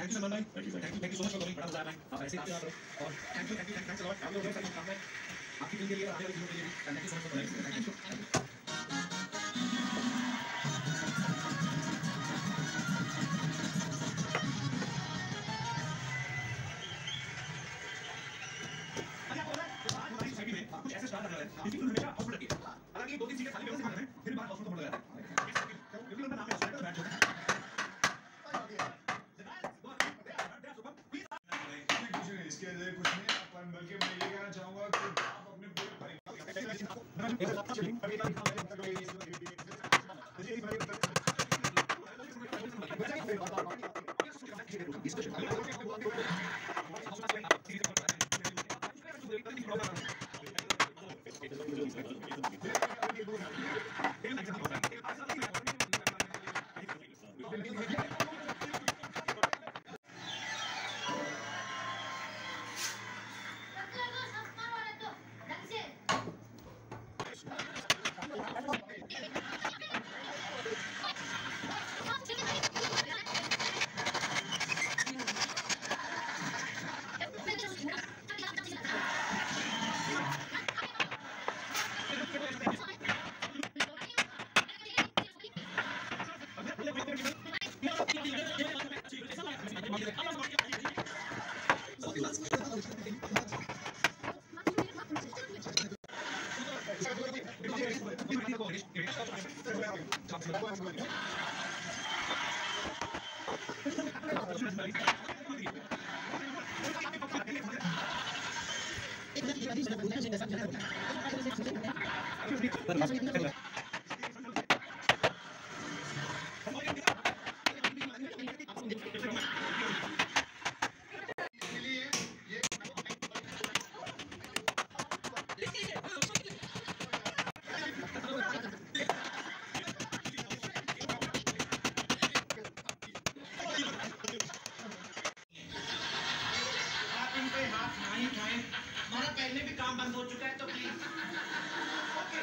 Thank you Salman भाई, thank you so much for coming, बड़ा मजा आया भाई। ऐसे आते रहो और थैंक्स अ लॉट आप लोगों के साथ काम है आपकी टीम के लिए और आने वाली टीमों के लिए भी। Thank you so much for coming, thank you. कुछ ऐसे स्टार लग रहा है इसलिए हमेशा हॉस्पिटल की हालांकि 2-3 सीटें खाली व्यवस्थित हैं फिर बात हॉस्पिटल को लगा है क्योंकि उनका नाम है हॉस्पिटल बैठ जाता है। इसके लिए कुछ नहीं अपन बल्कि मैं ये कहना चाहूंगा कि आप अपने हमारा पहले भी काम बंद हो चुका है तो प्लीज ओके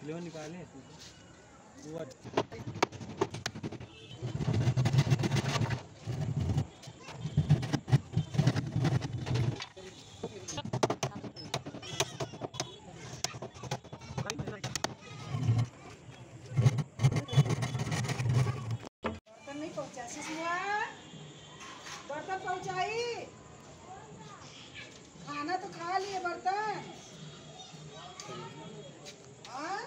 लो निकाले नहीं पहुंचा सिसुआ बर्तन पहुंचाई खाना तो खा लिए बर्तन हाँ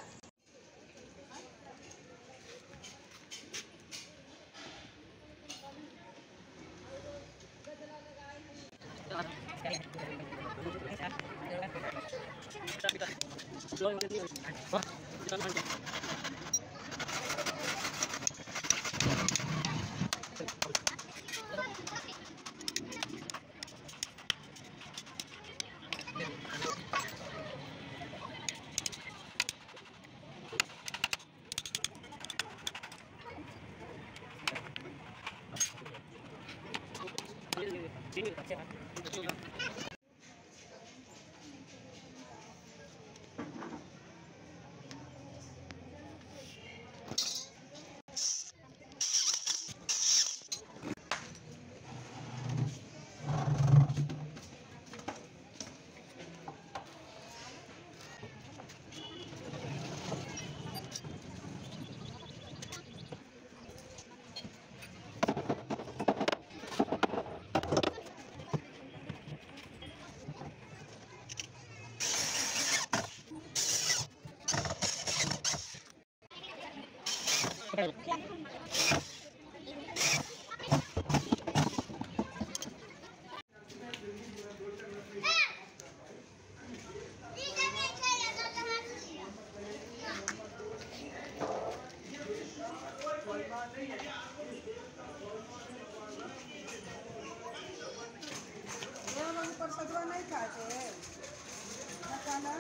पर सजवा नहीं खाते मसाला